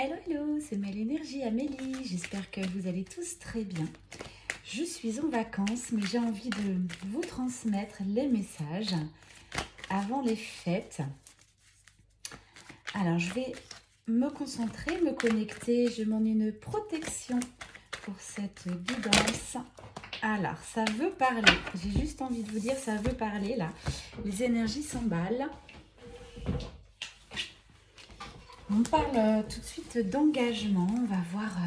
Hello, hello, c'est Mel Énergie Amélie. J'espère que vous allez tous très bien. Je suis en vacances, mais j'ai envie de vous transmettre les messages avant les fêtes. Alors, je vais me concentrer, me connecter. Je m'en ai une protection pour cette guidance. Alors, ça veut parler. J'ai juste envie de vous dire, ça veut parler là. Les énergies s'emballent. On parle tout de suite d'engagement. On va voir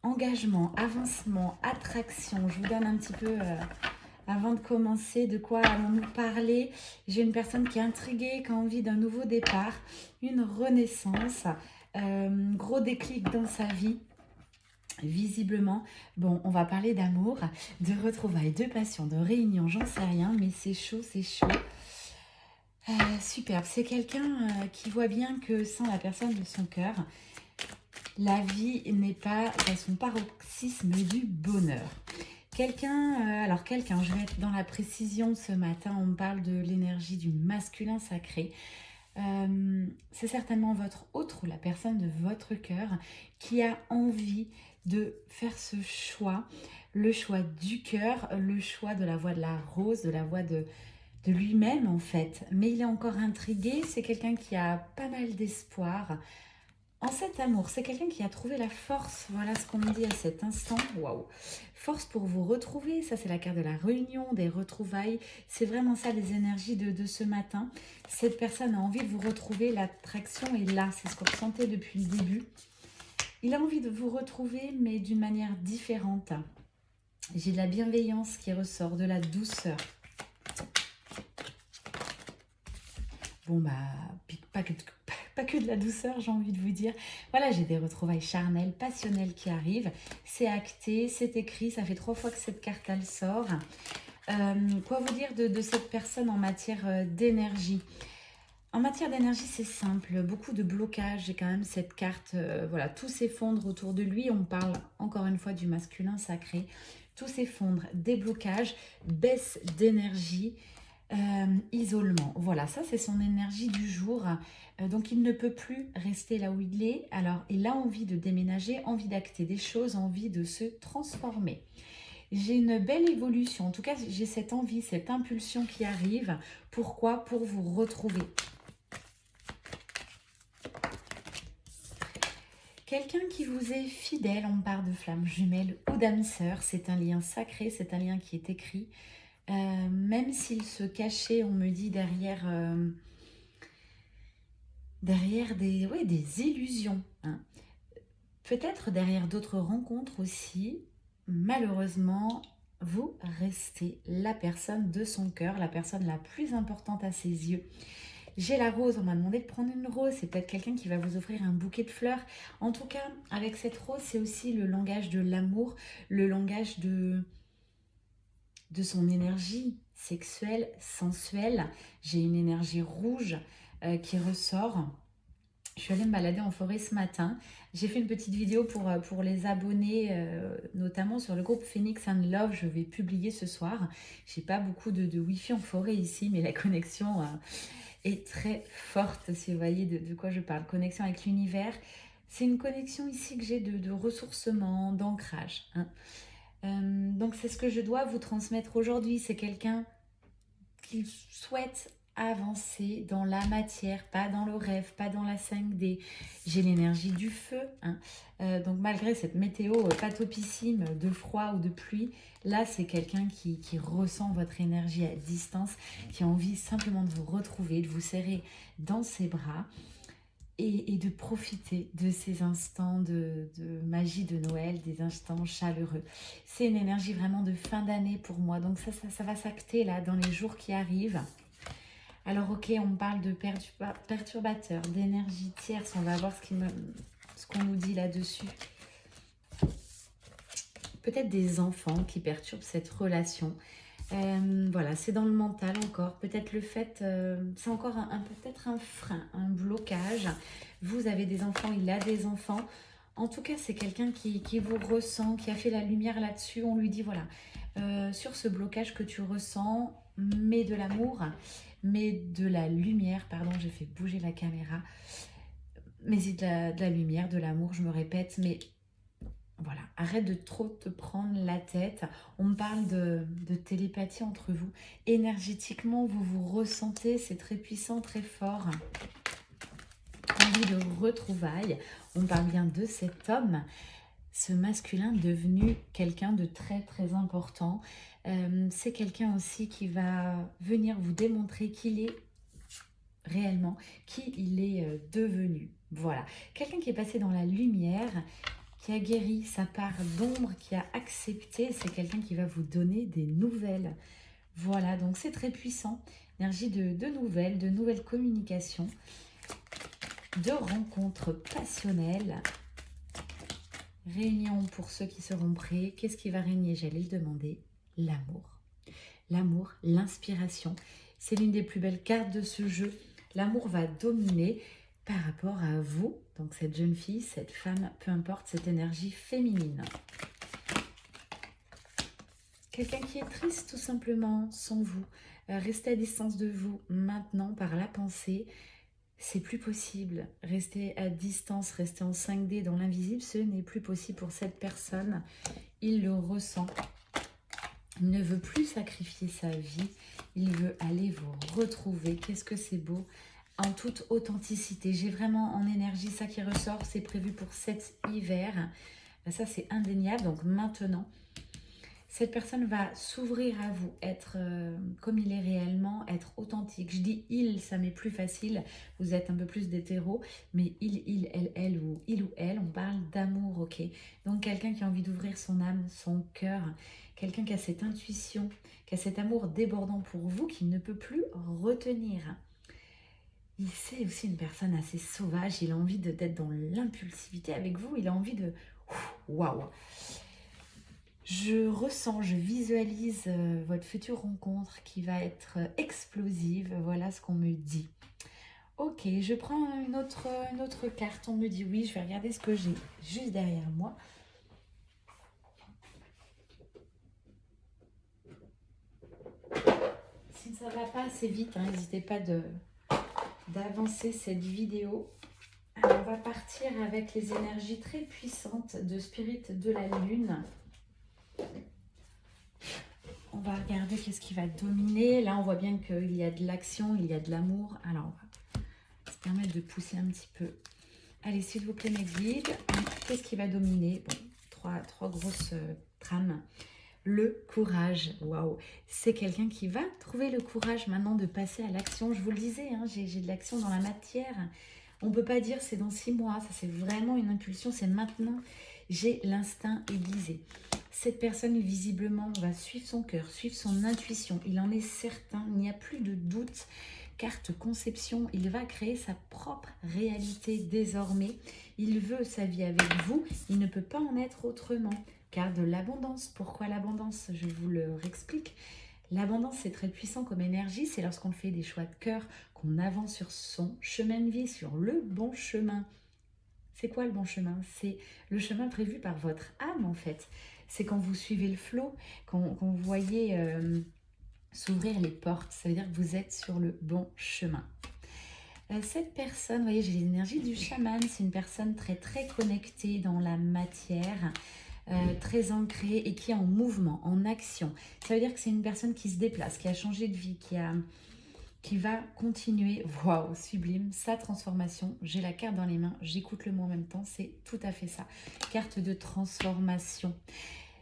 engagement, avancement, attraction. Je vous donne un petit peu, avant de commencer, de quoi allons-nous parler. J'ai une personne qui est intriguée, qui a envie d'un nouveau départ, une renaissance, gros déclic dans sa vie. Visiblement, bon, on va parler d'amour, de retrouvailles, de passion, de réunion, j'en sais rien, mais c'est chaud, c'est chaud. Superbe, c'est quelqu'un qui voit bien que sans la personne de son cœur, la vie n'est pas à son paroxysme du bonheur. Quelqu'un, je vais être dans la précision ce matin, on me parle de l'énergie du masculin sacré. C'est certainement votre autre ou la personne de votre cœur qui a envie de faire ce choix, le choix du cœur, le choix de la voie de la rose, de la voie de lui-même en fait. Mais il est encore intrigué, c'est quelqu'un qui a pas mal d'espoir en cet amour. C'est quelqu'un qui a trouvé la force, voilà ce qu'on me dit à cet instant. Waouh! Force pour vous retrouver, ça c'est la carte de la réunion, des retrouvailles. C'est vraiment ça les énergies de ce matin. Cette personne a envie de vous retrouver, l'attraction est là, c'est ce qu'on ressentait depuis le début. Il a envie de vous retrouver mais d'une manière différente. J'ai de la bienveillance qui ressort, de la douceur. Bon bah, pas que de la douceur, j'ai envie de vous dire. Voilà, j'ai des retrouvailles charnelles, passionnelles qui arrivent. C'est acté, c'est écrit, ça fait 3 fois que cette carte elle sort. Quoi vous dire de cette personne en matière d'énergie? En matière d'énergie, c'est simple, beaucoup de blocages. J'ai quand même cette carte, voilà, tout s'effondre autour de lui. On parle encore une fois du masculin sacré. Tout s'effondre, des blocages, baisse d'énergie. Isolement, voilà, ça c'est son énergie du jour, donc il ne peut plus rester là où il est. Alors il a envie de déménager, envie d'acter des choses, envie de se transformer. J'ai une belle évolution, en tout cas j'ai cette envie, cette impulsion qui arrive. Pourquoi? Pour vous retrouver. Quelqu'un qui vous est fidèle, on parle de flamme jumelle ou d'âme sœur, c'est un lien sacré, c'est un lien qui est écrit. Même s'il se cachait, on me dit, derrière des illusions. Hein. Peut-être derrière d'autres rencontres aussi, malheureusement, vous restez la personne de son cœur, la personne la plus importante à ses yeux. J'ai la rose, on m'a demandé de prendre une rose, c'est peut-être quelqu'un qui va vous offrir un bouquet de fleurs. En tout cas, avec cette rose, c'est aussi le langage de l'amour, le langage de son énergie sexuelle, sensuelle. J'ai une énergie rouge qui ressort. Je suis allée me balader en forêt ce matin. J'ai fait une petite vidéo pour les abonnés, notamment sur le groupe Phoenix and Love. Je vais publier ce soir. J'ai pas beaucoup de Wi-Fi en forêt ici, mais la connexion est très forte, si vous voyez de quoi je parle. Connexion avec l'univers. C'est une connexion ici que j'ai de ressourcement, d'ancrage. Hein. Donc c'est ce que je dois vous transmettre aujourd'hui. C'est quelqu'un qui souhaite avancer dans la matière, pas dans le rêve, pas dans la 5D. J'ai l'énergie du feu. Hein. Donc malgré cette météo pas topissime de froid ou de pluie, là c'est quelqu'un qui ressent votre énergie à distance, qui a envie simplement de vous retrouver, de vous serrer dans ses bras. Et de profiter de ces instants de magie de Noël, des instants chaleureux. C'est une énergie vraiment de fin d'année pour moi. Donc ça va s'acter là dans les jours qui arrivent. Alors ok, on me parle de perturbateurs, d'énergie tierce. On va voir ce qu'on nous dit là-dessus. Peut-être des enfants qui perturbent cette relation. Voilà, c'est dans le mental encore. Peut-être le fait, c'est encore peut-être un frein, un blocage. Vous avez des enfants, il a des enfants. En tout cas, c'est quelqu'un qui vous ressent, qui a fait la lumière là-dessus. On lui dit, voilà, sur ce blocage que tu ressens, mets de l'amour, mets de la lumière, pardon, j'ai fait bouger la caméra, mets-y de la lumière, de l'amour, je me répète, mais voilà, arrête de trop te prendre la tête. On me parle de télépathie entre vous. Énergétiquement, vous vous ressentez, c'est très puissant, très fort. Envie de retrouvailles. On parle bien de cet homme, ce masculin devenu quelqu'un de très très important. C'est quelqu'un aussi qui va venir vous démontrer qu'il est réellement, qui il est devenu. Voilà, quelqu'un qui est passé dans la lumière, qui a guéri sa part d'ombre, qui a accepté, c'est quelqu'un qui va vous donner des nouvelles. Voilà, donc c'est très puissant. Énergie de nouvelles communications, de rencontres passionnelles. Réunion pour ceux qui seront prêts. Qu'est-ce qui va régner? J'allais le demander. L'amour. L'amour, l'inspiration. C'est l'une des plus belles cartes de ce jeu. L'amour va dominer par rapport à vous. Donc cette jeune fille, cette femme, peu importe, cette énergie féminine. Quelqu'un qui est triste tout simplement, sans vous. Restez à distance de vous maintenant par la pensée. C'est plus possible. Rester à distance, rester en 5D dans l'invisible, ce n'est plus possible pour cette personne. Il le ressent. Il ne veut plus sacrifier sa vie. Il veut aller vous retrouver. Qu'est-ce que c'est beau! En toute authenticité. J'ai vraiment en énergie ça qui ressort. C'est prévu pour cet hiver. Ça, c'est indéniable. Donc maintenant, cette personne va s'ouvrir à vous, être comme il est réellement, être authentique. Je dis il, ça m'est plus facile. Vous êtes un peu plus d'hétéro, mais il, elle ou elle, on parle d'amour, ok? Donc quelqu'un qui a envie d'ouvrir son âme, son cœur, quelqu'un qui a cette intuition, qui a cet amour débordant pour vous, qui ne peut plus retenir. C'est aussi une personne assez sauvage, il a envie d'être dans l'impulsivité avec vous, il a envie de... Waouh! Je ressens, je visualise votre future rencontre qui va être explosive, voilà ce qu'on me dit. Ok, je prends une autre carte, on me dit oui, je vais regarder ce que j'ai juste derrière moi. Si ça ne va pas assez vite, n'hésitez pas d'avancer cette vidéo. Alors, on va partir avec les énergies très puissantes de Spirit de la Lune. On va regarder qu'est-ce qui va dominer. Là, on voit bien qu'il y a de l'action, il y a de l'amour. Alors, on va se permettre de pousser un petit peu. Allez, s'il vous plaît, mes guides. Qu'est-ce qui va dominer? Bon, trois grosses trames. Le courage. Waouh! C'est quelqu'un qui va trouver le courage maintenant de passer à l'action. Je vous le disais, hein, j'ai de l'action dans la matière. On ne peut pas dire c'est dans 6 mois. Ça, c'est vraiment une impulsion. C'est maintenant. J'ai l'instinct aiguisé. Cette personne, visiblement, va suivre son cœur, suivre son intuition. Il en est certain. Il n'y a plus de doute. Carte conception, il va créer sa propre réalité désormais. Il veut sa vie avec vous. Il ne peut pas en être autrement. Car de l'abondance. Pourquoi l'abondance? Je vous le réexplique. L'abondance, c'est très puissant comme énergie. C'est lorsqu'on fait des choix de cœur, qu'on avance sur son chemin de vie, sur le bon chemin. C'est quoi le bon chemin? C'est le chemin prévu par votre âme, en fait. C'est quand vous suivez le flot, quand vous voyez s'ouvrir les portes. Ça veut dire que vous êtes sur le bon chemin. Cette personne, vous voyez, j'ai l'énergie du chaman. C'est une personne très, très connectée dans la matière. Très ancrée et qui est en mouvement, en action. Ça veut dire que c'est une personne qui se déplace, qui a changé de vie, qui va continuer, waouh, sublime, sa transformation. J'ai la carte dans les mains, j'écoute le mot en même temps, c'est tout à fait ça. Carte de transformation.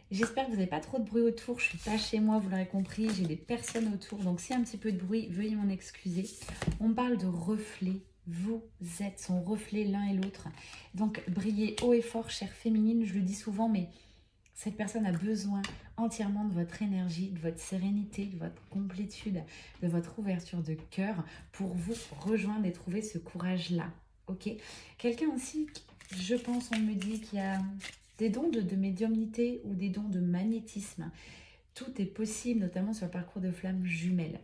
J'espère que vous n'avez pas trop de bruit autour, je ne suis pas chez moi, vous l'aurez compris, j'ai des personnes autour, donc s'il y a un petit peu de bruit, veuillez m'en excuser. On parle de reflet. Vous êtes son reflet l'un et l'autre. Donc, brillez haut et fort, chère féminine. Je le dis souvent, mais cette personne a besoin entièrement de votre énergie, de votre sérénité, de votre complétude, de votre ouverture de cœur pour vous rejoindre et trouver ce courage-là. Ok? Quelqu'un aussi, je pense, on me dit qu'il y a des dons de médiumnité ou des dons de magnétisme. Tout est possible, notamment sur le parcours de flamme jumelle.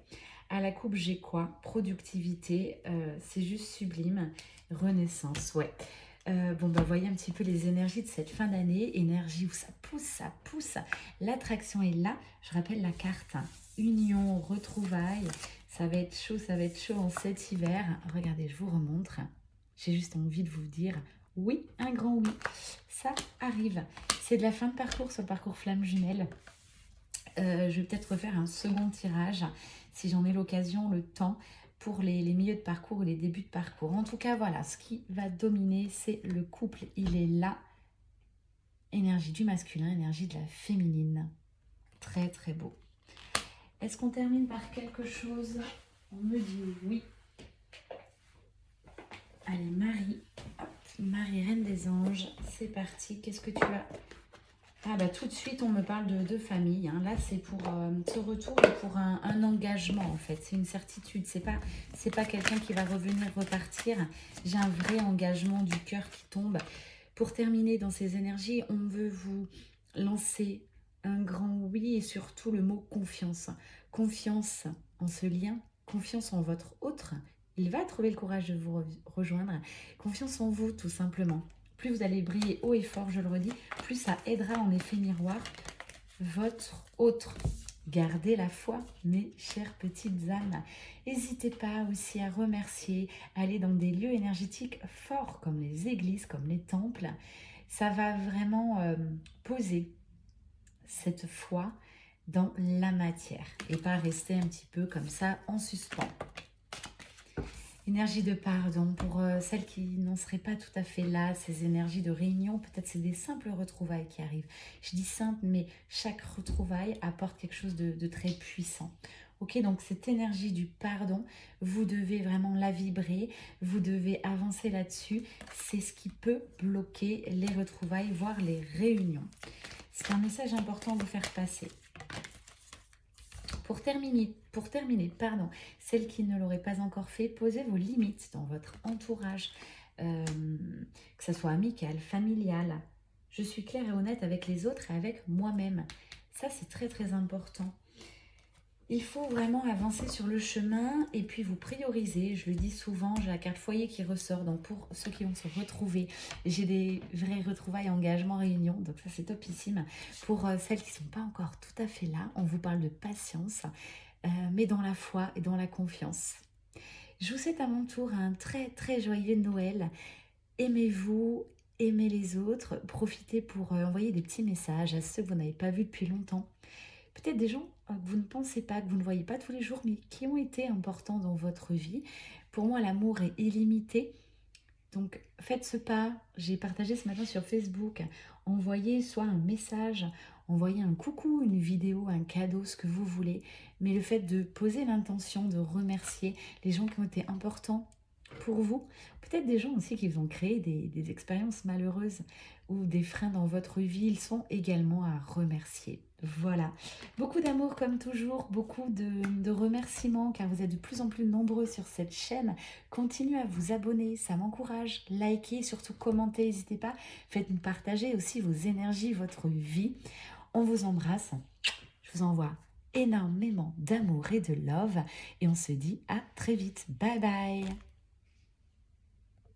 À la coupe, j'ai quoi? Productivité, c'est juste sublime. Renaissance, ouais. Bon, bah, voyez un petit peu les énergies de cette fin d'année. Énergie où ça pousse, ça pousse. L'attraction est là. Je rappelle la carte, hein. Union, retrouvailles. Ça va être chaud en cet hiver. Regardez, je vous remontre. J'ai juste envie de vous dire oui, un grand oui. Ça arrive. C'est de la fin de parcours sur le parcours flamme jumelle. Je vais peut-être refaire un second tirage si j'en ai l'occasion, le temps, pour les milieux de parcours ou les débuts de parcours. En tout cas, voilà, ce qui va dominer, c'est le couple. Il est là. Énergie du masculin, énergie de la féminine. Très, très beau. Est-ce qu'on termine par quelque chose? On me dit oui. Allez, Marie. Hop, Marie, reine des anges. C'est parti. Qu'est-ce que tu as? Ah bah tout de suite, on me parle de famille, hein. Là, c'est pour ce retour et pour un engagement, en fait. C'est une certitude. C'est pas quelqu'un qui va revenir, repartir. J'ai un vrai engagement du cœur qui tombe. Pour terminer dans ces énergies, on veut vous lancer un grand oui et surtout le mot confiance. Confiance en ce lien, confiance en votre autre. Il va trouver le courage de vous rejoindre. Confiance en vous, tout simplement. Plus vous allez briller haut et fort, je le redis, plus ça aidera en effet miroir votre autre. Gardez la foi, mes chères petites âmes. N'hésitez pas aussi à remercier, aller dans des lieux énergétiques forts comme les églises, comme les temples. Ça va vraiment poser cette foi dans la matière et pas rester un petit peu comme ça en suspens. Énergie de pardon pour celles qui n'en seraient pas tout à fait là, ces énergies de réunion, peut-être c'est des simples retrouvailles qui arrivent. Je dis simple, mais chaque retrouvaille apporte quelque chose de très puissant. Ok, donc cette énergie du pardon, vous devez vraiment la vibrer, vous devez avancer là-dessus. C'est ce qui peut bloquer les retrouvailles, voire les réunions. C'est un message important de faire passer. Pour terminer, celles qui ne l'auraient pas encore fait, posez vos limites dans votre entourage, que ce soit amical, familial. Je suis claire et honnête avec les autres et avec moi-même. Ça, c'est très très important. Il faut vraiment avancer sur le chemin et puis vous prioriser. Je le dis souvent, j'ai la carte foyer qui ressort. Donc pour ceux qui vont se retrouver, j'ai des vrais retrouvailles, engagement, réunion. Donc ça c'est topissime. Pour celles qui ne sont pas encore tout à fait là, on vous parle de patience, mais dans la foi et dans la confiance. Je vous souhaite à mon tour un très très joyeux Noël. Aimez-vous, aimez les autres. Profitez pour envoyer des petits messages à ceux que vous n'avez pas vus depuis longtemps. Peut-être des gens que vous ne pensez pas, que vous ne voyez pas tous les jours, mais qui ont été importants dans votre vie. Pour moi, l'amour est illimité. Donc, faites ce pas. J'ai partagé ce matin sur Facebook. Envoyez soit un message, envoyez un coucou, une vidéo, un cadeau, ce que vous voulez. Mais le fait de poser l'intention, de remercier les gens qui ont été importants pour vous. Peut-être des gens aussi qui vous ont créé des expériences malheureuses ou des freins dans votre vie. Ils sont également à remercier. Voilà, beaucoup d'amour comme toujours, beaucoup de remerciements car vous êtes de plus en plus nombreux sur cette chaîne. Continuez à vous abonner, ça m'encourage. Likez, surtout commentez, n'hésitez pas. Faites-nous partager aussi vos énergies, votre vie. On vous embrasse. Je vous envoie énormément d'amour et de love et on se dit à très vite. Bye bye.